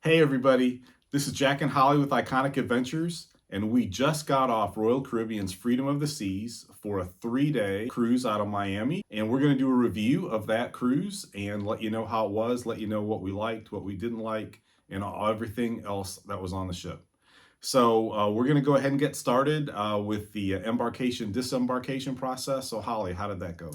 Hey everybody, this is Jac and Holly with Iconic Adventures, and we just got off Royal Caribbean's Freedom of the Seas for a 3-day cruise out of Miami, and we're going to do a review of that cruise and let you know how it was, let you know what we liked, what we didn't like, and everything else that was on the ship. So we're going to go ahead and get started with the embarkation disembarkation process. So Holly, how did that go?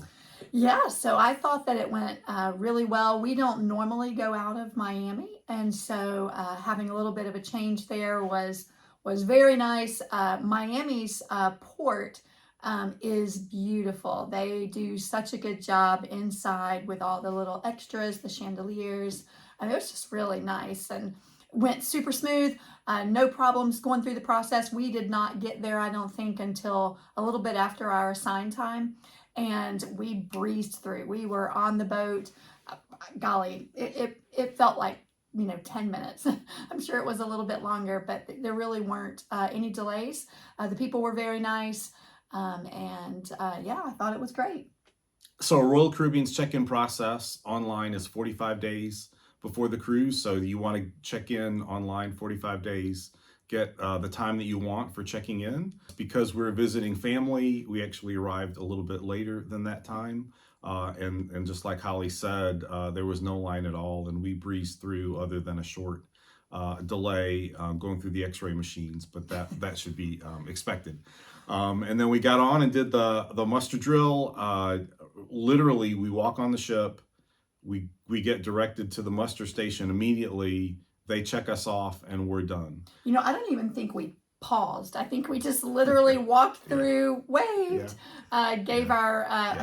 Yeah, so I thought that it went really well. We don't normally go out of Miami, and so having a little bit of a change there was very nice. Miami's port is beautiful. They do such a good job inside with all the little extras, the chandeliers. I mean, it was just really nice and went super smooth. No problems going through the process. We did not get there, I don't think, until a little bit after our assigned time, and we breezed through. We were on the boat. Golly, it felt like 10 minutes. I'm sure it was a little bit longer, but there really weren't any delays. The people were very nice, and yeah, I thought it was great. So Royal Caribbean's check-in process online is 45 days before the cruise. So you want to check in online 45 days, get the time that you want for checking in. Because we're visiting family, we actually arrived a little bit later than that time. And just like Holly said, there was no line at all, and we breezed through other than a short delay going through the x-ray machines, but that should be expected. And then we got on and did the muster drill. Literally, we walk on the ship, we get directed to the muster station immediately. They check us off, and we're done. I don't even think we paused. I think we just literally walked through, waved, gave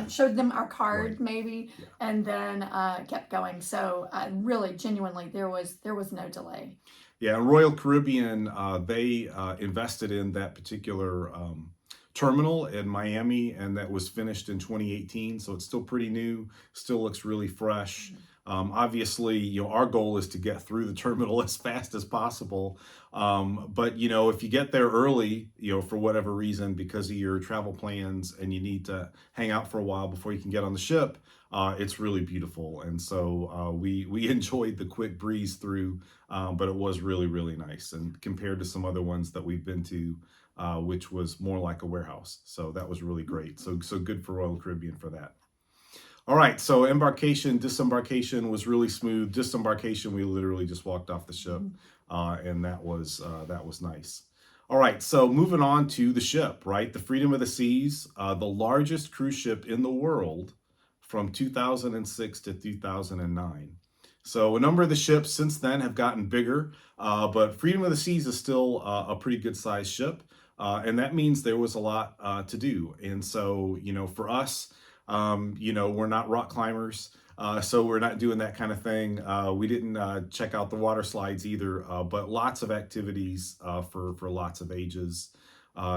showed them our card, right, maybe, and then kept going. So really, genuinely, there was no delay. Yeah, Royal Caribbean, they invested in that particular terminal in Miami, and that was finished in 2018. So it's still pretty new, still looks really fresh. Obviously, our goal is to get through the terminal as fast as possible. But, if you get there early, for whatever reason, because of your travel plans and you need to hang out for a while before you can get on the ship, it's really beautiful. And so we enjoyed the quick breeze through, but it was really, really nice. And compared to some other ones that we've been to, which was more like a warehouse. So that was really great. So good for Royal Caribbean for that. All right, so embarkation, disembarkation was really smooth. Disembarkation, we literally just walked off the ship, and that was nice. All right, so moving on to the ship, right? The Freedom of the Seas, the largest cruise ship in the world from 2006 to 2009. So a number of the ships since then have gotten bigger, but Freedom of the Seas is still a pretty good sized ship, and that means there was a lot to do. And so, for us, we're not rock climbers, so we're not doing that kind of thing. We didn't check out the water slides either, but lots of activities for lots of ages.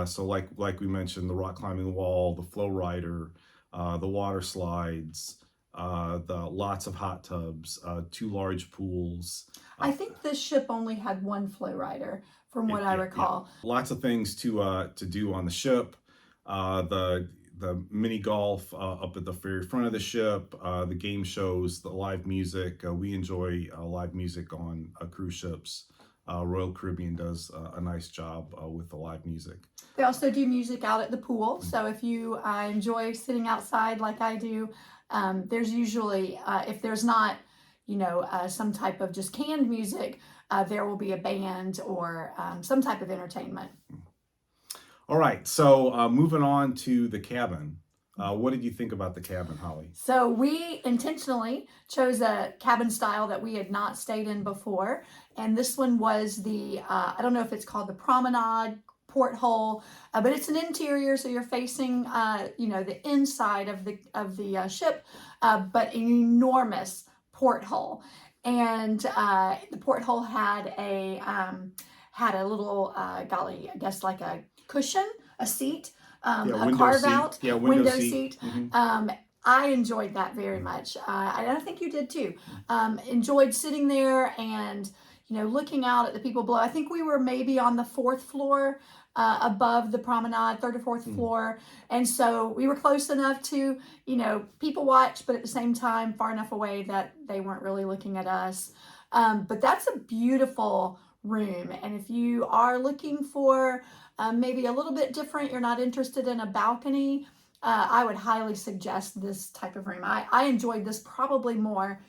So like we mentioned, the rock climbing wall, the flow rider, the water slides, the lots of hot tubs, 2 large pools. I think this ship only had one flow rider, from what I recall. Yeah. Lots of things to do on the ship. The mini golf up at the very front of the ship, the game shows, the live music. We enjoy live music on cruise ships. Royal Caribbean does a nice job with the live music. They also do music out at the pool. So if you enjoy sitting outside like I do, there's usually, if there's not, some type of just canned music, there will be a band or some type of entertainment. All right, so moving on to the cabin. What did you think about the cabin, Holly? So we intentionally chose a cabin style that we had not stayed in before. And this one was the, I don't know if it's called the promenade porthole, but it's an interior, so you're facing, the inside of the ship, but an enormous porthole. And the porthole had a little, golly, I guess like a cushion, a seat, a carve out window seat. Mm-hmm. I enjoyed that very much. I think you did too. Enjoyed sitting there and looking out at the people below. I think we were maybe on the 4th floor above the promenade, 3rd or 4th floor, and so we were close enough to people watch, but at the same time far enough away that they weren't really looking at us. But that's a beautiful room. And if you are looking for maybe a little bit different, you're not interested in a balcony, I would highly suggest this type of room. I enjoyed this probably more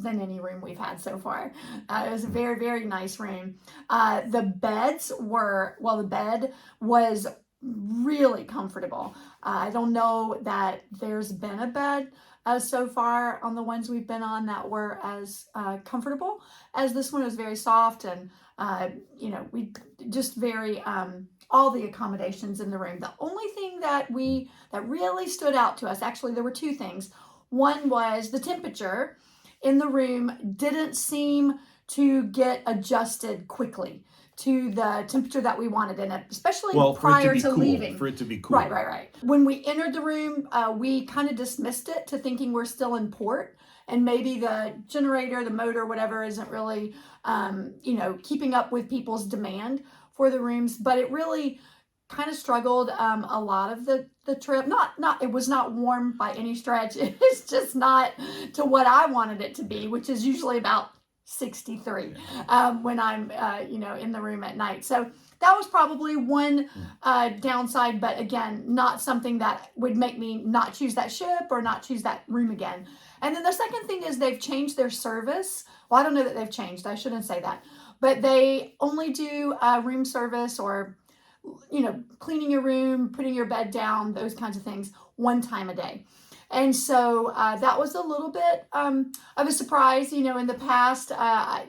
than any room we've had so far. It was a very, very nice room. The beds were, well, the bed was really comfortable. I don't know that there's been a bed so far on the ones we've been on that were as comfortable as this one. Is very soft and we just very all the accommodations in the room. The only thing that really stood out to us, actually there were two things. One was the temperature in the room didn't seem to get adjusted quickly to the temperature that we wanted in it, especially prior to leaving. For it to be cool. Right. When we entered the room, we kind of dismissed it to thinking we're still in port, and maybe the generator, the motor, whatever, isn't really, keeping up with people's demand for the rooms. But it really kind of struggled a lot of the trip. It was not warm by any stretch. It's just not to what I wanted it to be, which is usually about 63 when I'm in the room at night. So that was probably one downside, but again, not something that would make me not choose that ship or not choose that room again. And then the second thing is they've changed their service. Well, I don't know that they've changed. I shouldn't say that. But they only do room service or cleaning your room, putting your bed down, those kinds of things one time a day. And so that was a little bit of a surprise. In the past,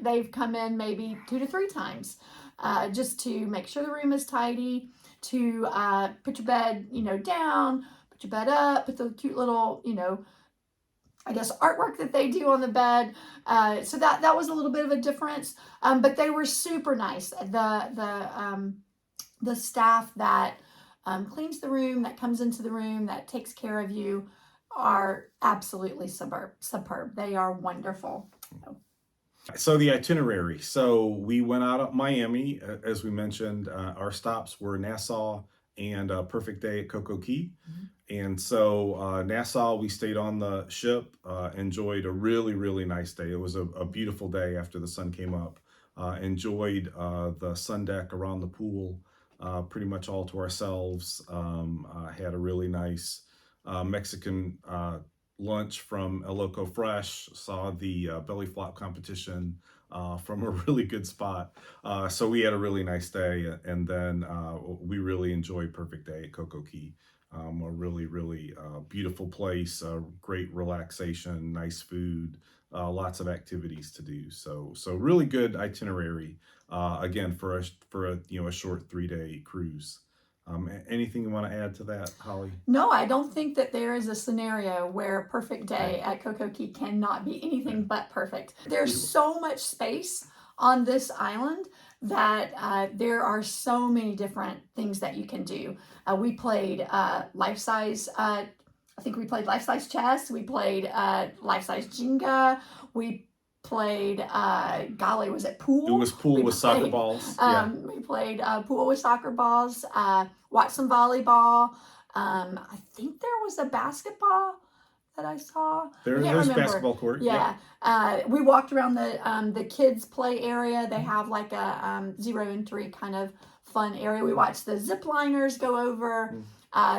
they've come in maybe 2 to 3 times just to make sure the room is tidy, to put your bed, down, put your bed up, put the cute little, I guess artwork that they do on the bed. So that was a little bit of a difference. But they were super nice. The staff that cleans the room, that comes into the room, that takes care of you, are absolutely superb. They are wonderful. So the itinerary. So we went out of Miami, as we mentioned. Our stops were Nassau and Perfect Day at Coco Key. And so Nassau, we stayed on the ship, enjoyed a really, really nice day. It was a beautiful day after the sun came up. Enjoyed the sun deck around the pool, pretty much all to ourselves. Had a really nice Mexican lunch from El Loco Fresh. Saw the belly flop competition from a really good spot. So we had a really nice day, and then we really enjoyed Perfect Day at Coco Key. A really, really beautiful place, great relaxation, nice food, lots of activities to do. So really good itinerary. Again, for a short 3-day cruise. Anything you want to add to that, Holly? No, I don't think that there is a scenario where a perfect day at Coco Key cannot be anything but perfect. There's so much space on this island that there are so many different things that you can do. We played life-size, I think we played life-size chess. We played life-size Jenga. We played, was it pool? It was pool with soccer balls. We played pool with soccer balls, watched some volleyball. I think there was a basketball that I saw. There's a basketball court. Yeah. We walked around the kids' play area. They have like a zero entry kind of fun area. We watched the zip liners go over.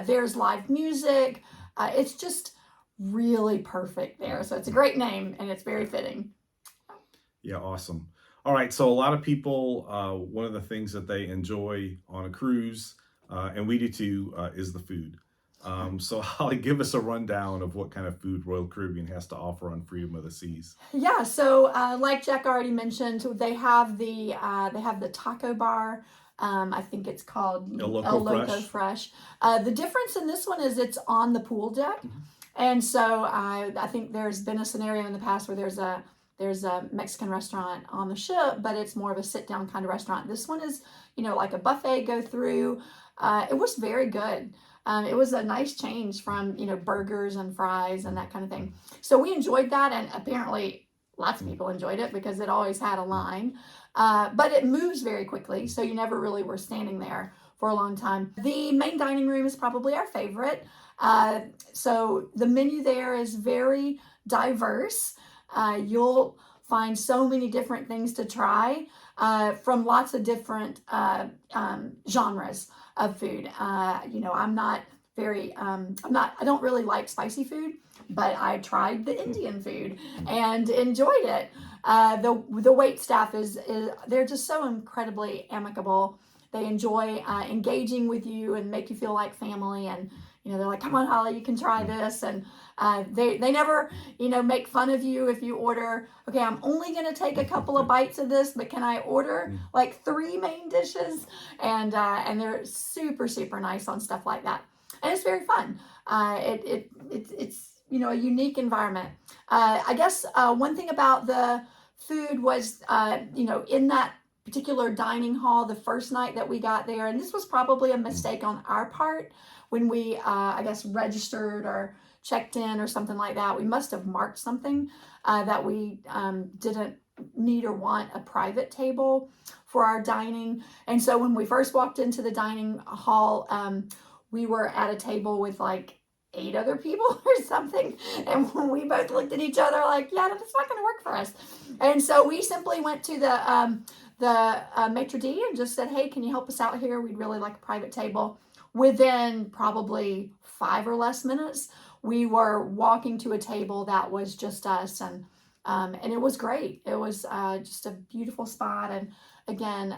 There's live music. It's just really perfect there. So it's a great name and it's very fitting. Yeah, awesome. All right, so a lot of people, one of the things that they enjoy on a cruise, and we do too, is the food. So Holly, give us a rundown of what kind of food Royal Caribbean has to offer on Freedom of the Seas. Yeah, so like Jack already mentioned, they have the taco bar. I think it's called El Loco Fresh. The difference in this one is it's on the pool deck. And so I think there's been a scenario in the past where there's a Mexican restaurant on the ship, but it's more of a sit-down kind of restaurant. This one is, like a buffet go through. It was very good. It was a nice change from, burgers and fries and that kind of thing. So we enjoyed that, and apparently lots of people enjoyed it because it always had a line. But it moves very quickly, so you never really were standing there for a long time. The main dining room is probably our favorite. So the menu there is very diverse. You'll find so many different things to try from lots of different genres of food. I'm not I don't really like spicy food, but I tried the Indian food and enjoyed it. The wait staff is they're just so incredibly amicable. They enjoy engaging with you and make you feel like family. And they're like, "Come on, Holly, you can try this." And they never make fun of you if you order. Okay, I'm only going to take a couple of bites of this, but can I order like 3 main dishes? And they're super super nice on stuff like that, and it's very fun. It's a unique environment. I guess one thing about the food was in that particular dining hall the first night that we got there, and this was probably a mistake on our part when we I guess registered or checked in or something like that. We must have marked something that we didn't need or want a private table for our dining. And so when we first walked into the dining hall, we were at a table with like 8 other people or something, and when we both looked at each other like, yeah, that's not going to work for us. And so we simply went to the maitre d' and just said, "Hey, can you help us out here? We'd really like a private table." Within probably 5 or less minutes, we were walking to a table that was just us, and it was great. It was just a beautiful spot, and again,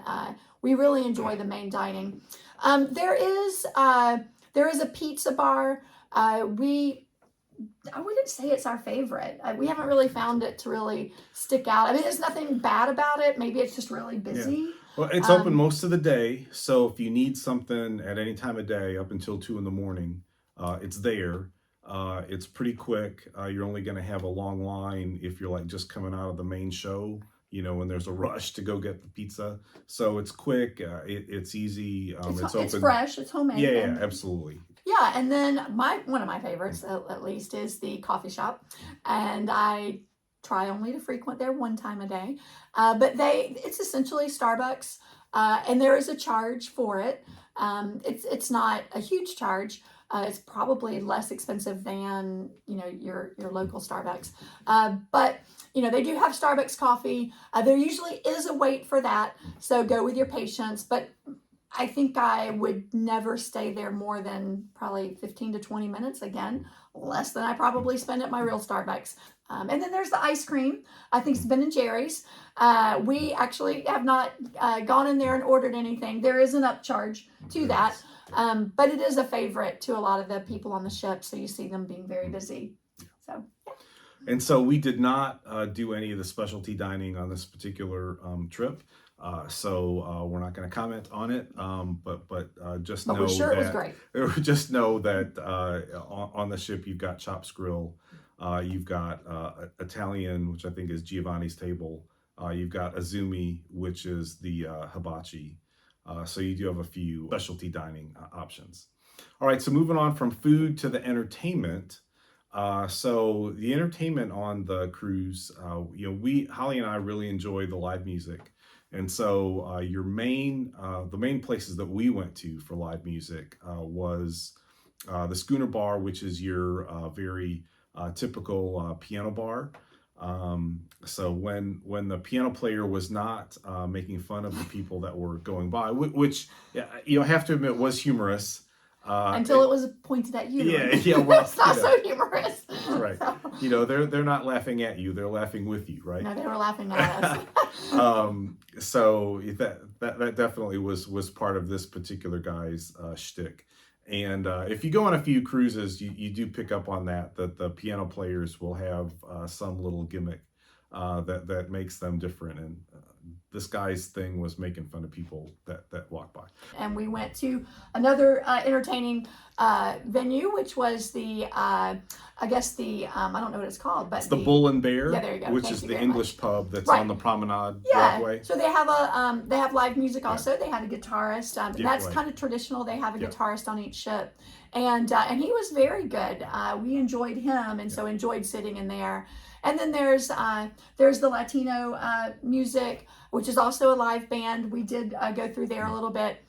we really enjoy the main dining. There is a pizza bar. I wouldn't say it's our favorite. We haven't really found it to really stick out. I mean, there's nothing bad about it. Maybe it's just really busy. Yeah. Well, it's open most of the day. So if you need something at any time of day up until 2 in the morning, it's there. It's pretty quick. You're only going to have a long line if you're like just coming out of the main show, when there's a rush to go get the pizza. So it's quick. It's easy. It's open. It's fresh. It's homemade. Yeah, absolutely. Yeah, and then one of my favorites, at least, is the coffee shop, and I try only to frequent there 1 time a day. But it's essentially Starbucks, and there is a charge for it. It's not a huge charge. It's probably less expensive than your local Starbucks. But they do have Starbucks coffee. There usually is a wait for that, so go with your patience. But I think I would never stay there more than probably 15 to 20 minutes. Again, less than I probably spend at my real Starbucks. And then there's the ice cream. I think it's Ben and Jerry's. We actually have not gone in there and ordered anything. There is an upcharge to that. But it is a favorite to a lot of the people on the ship. So you see them being very busy. So, yeah. And so we did not do any of the specialty dining on this particular trip. So we're not going to comment on it, but just know we're sure that it was great. Just know that on the ship you've got Chops Grill, you've got Italian, which I think is Giovanni's Table. You've got Azumi, which is the hibachi. So you do have a few specialty dining options. All right, so moving on from food to the entertainment. So the entertainment on the cruise, Holly and I really enjoy the live music. And so the main places that we went to for live music was the Schooner Bar, which is your very typical piano bar. So when the piano player was not making fun of the people that were going by, which I have to admit was humorous. Until it was pointed at you. Yeah. Well, it's not so humorous. Right. So. They're not laughing at you; they're laughing with you, right? No, they were laughing at us. So that definitely was part of this particular guy's shtick. And if you go on a few cruises, you do pick up on that the piano players will have some little gimmick that makes them different. And this guy's thing was making fun of people that walk by. And we went to another entertaining venue, which was I don't know what it's called, but it's the Bull and Bear, yeah, there you go. Which Thank is you the very English much. pub that's Right. on the promenade Yeah. walkway. So they have live music also. They had a guitarist. That's right. kind of traditional. They have a guitarist on each ship, and he was very good. We enjoyed him, and so enjoyed sitting in there. And then there's the Latino music, which is also a live band. We did go through there a little bit.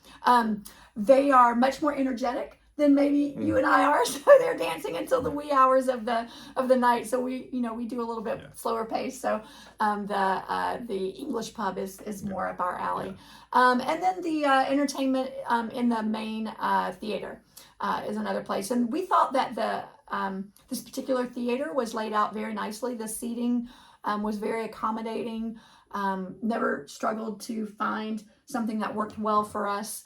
They are much more energetic than maybe you and I are. So they're dancing until the wee hours of the night. So we we do a little bit slower pace. So the English pub is more up our alley. And then the entertainment in the main theater is another place. And we thought that this particular theater was laid out very nicely. The seating was very accommodating. Never struggled to find something that worked well for us.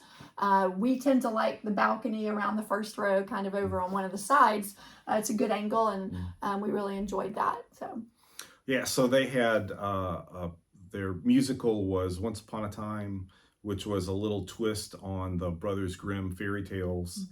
We tend to like the balcony around the first row, kind of over on one of the sides. It's a good angle, and we really enjoyed that. So, yeah, so they had their musical was Once Upon a Time, which was a little twist on the Brothers Grimm fairy tales,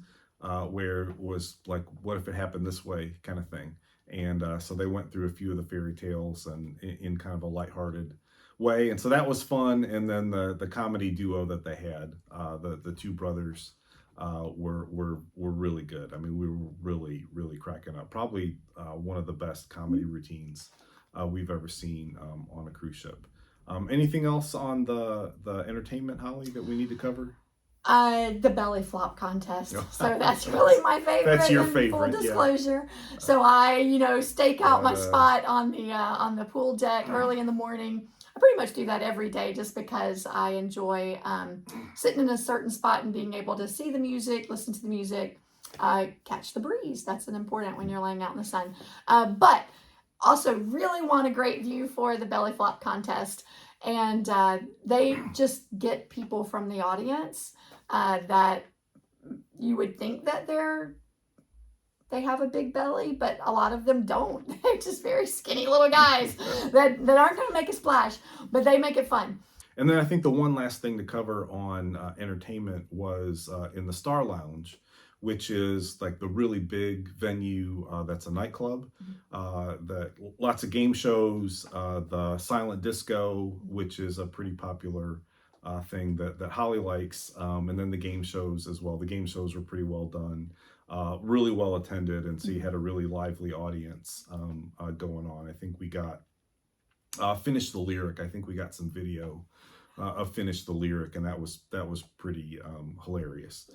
where it was like, what if it happened this way kind of thing. And so they went through a few of the fairy tales and in kind of a lighthearted way, and so that was fun. And then the comedy duo that they had, the two brothers, were really good. I mean, we were really cracking up. Probably one of the best comedy routines we've ever seen on a cruise ship. Anything else on the entertainment, Holly, that we need to cover? The belly flop contest. So that's really my favorite. That's your favorite. Full disclosure. Yeah. So I, stake out my spot on the pool deck early in the morning. I pretty much do that every day just because I enjoy sitting in a certain spot and being able to see the music, listen to the music, catch the breeze. That's an important when you're laying out in the sun. But also really want a great view for the belly flop contest. And they just get people from the audience that you would think that they have a big belly, but a lot of them don't. They're just very skinny little guys that aren't going to make a splash, but they make it fun. And then I think the one last thing to cover on entertainment was in the Star Lounge, which is like the really big venue that's a nightclub. That lots of game shows, the silent disco, which is a pretty popular thing that Holly likes, and then the game shows as well. The game shows were pretty well done. Really well attended, and so you had a really lively audience going on. I think we got Finish the Lyric. I think we got some video of Finish the Lyric, and that was pretty hilarious.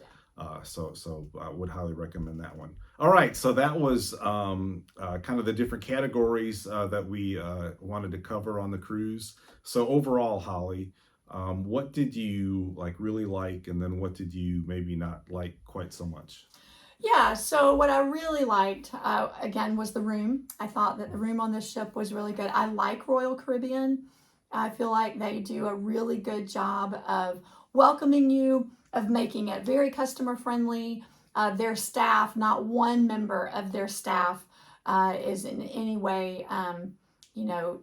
So I would highly recommend that one. All right, so that was kind of the different categories that we wanted to cover on the cruise. So overall, Holly, what did you really like, and then what did you maybe not like quite so much? Yeah, so what I really liked, again, was the room. I thought that the room on this ship was really good. I like Royal Caribbean. I feel like they do a really good job of welcoming you, of making it very customer friendly. Their staff, not one member of their staff is in any way,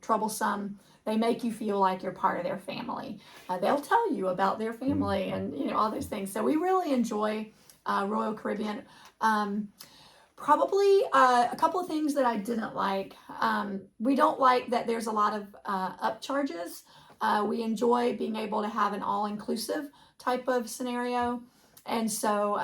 troublesome. They make you feel like you're part of their family. They'll tell you about their family and, all those things. So we really enjoy Royal Caribbean. Probably a couple of things that I didn't like. We don't like that there's a lot of upcharges. We enjoy being able to have an all-inclusive type of scenario. And so,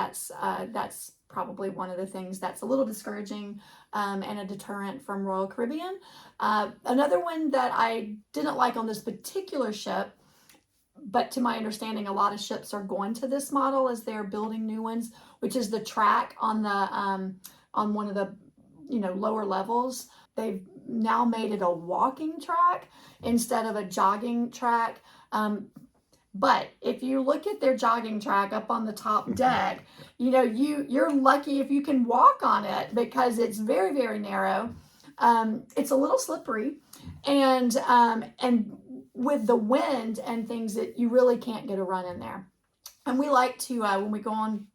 that's probably one of the things that's a little discouraging and a deterrent from Royal Caribbean. Another one that I didn't like on this particular ship, but to my understanding, a lot of ships are going to this model as they're building new ones, which is the track on the on one of the lower levels. They've now made it a walking track instead of a jogging track. But if you look at their jogging track up on the top deck, you're lucky if you can walk on it because it's very, very narrow. It's a little slippery, and with the wind and things, that you really can't get a run in there. And we like to when we go on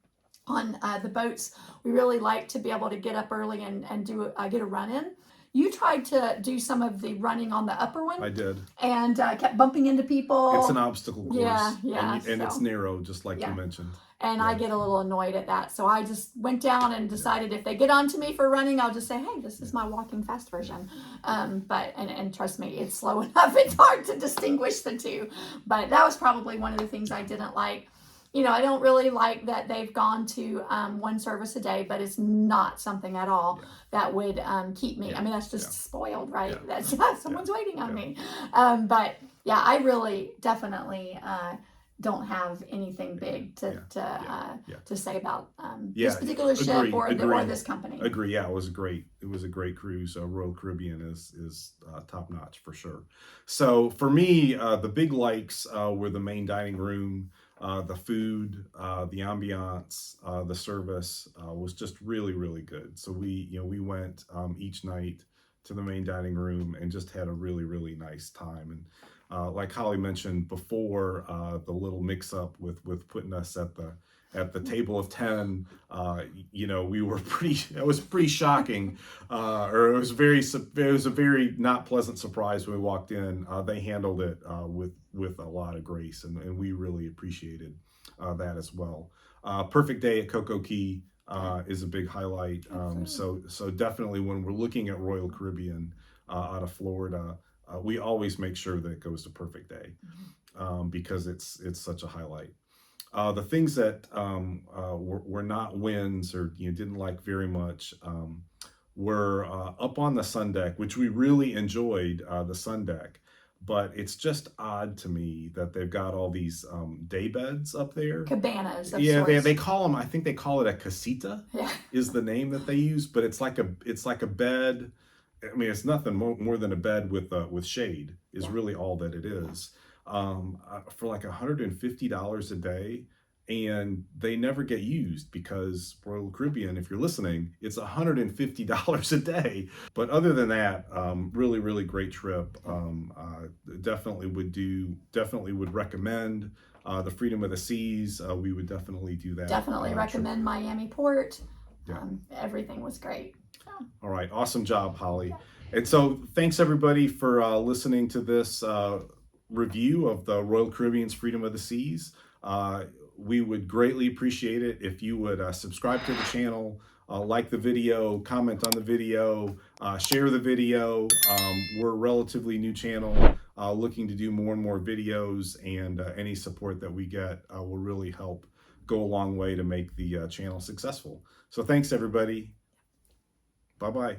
the boats, we really like to be able to get up early and get a run in. You tried to do some of the running on the upper one. I did. And kept bumping into people. It's an obstacle course. Yeah. And it's narrow, just like you mentioned. And I get a little annoyed at that. So I just went down and decided if they get onto me for running, I'll just say, hey, this is my walking fast version. But trust me, it's slow enough. It's hard to distinguish the two. But that was probably one of the things I didn't like. I don't really like that they've gone to one service a day, but it's not something at all that would keep me. I mean, that's just spoiled, right? That's someone's waiting on me. But yeah, I really definitely don't have anything big to say about this Yeah, particular ship or this company. Agree. Yeah, it was great. It was a great cruise. Royal Caribbean is top notch for sure. So for me, the big likes were the main dining room, the food, the ambiance, the service was just really really good. So we went each night to the main dining room and just had a really really nice time. And like Holly mentioned before, the little mix up with putting us at the table of 10, we were it was pretty shocking, or it was a very not pleasant surprise when we walked in. They handled it with a lot of grace, and we really appreciated that as well. Perfect day at Coco Key is a big highlight. So definitely when we're looking at Royal Caribbean out of Florida, we always make sure that it goes to Perfect Day because it's such a highlight. The things that were not wins or didn't like very much were up on the sun deck, which we really enjoyed the sun deck. But it's just odd to me that they've got all these day beds up there. Cabanas of Yeah, sorts. they call them. I think they call it a casita. Yeah. Is the name that they use, but it's like a bed. I mean, it's nothing more than a bed with shade is really all that it is. For like $150 a day, and they never get used because Royal Caribbean, if you're listening, it's $150 a day. But other than that, really really great trip. Definitely would recommend the Freedom of the Seas. We would definitely do that. Definitely recommend Miami Port. Yeah. Everything was great. All right, awesome job, Holly. And so thanks everybody for listening to this review of the Royal Caribbean's Freedom of the Seas. We would greatly appreciate it if you would subscribe to the channel, like the video, comment on the video, share the video. We're a relatively new channel, looking to do more and more videos, and any support that we get will really help go a long way to make the channel successful. So thanks everybody. Bye-bye.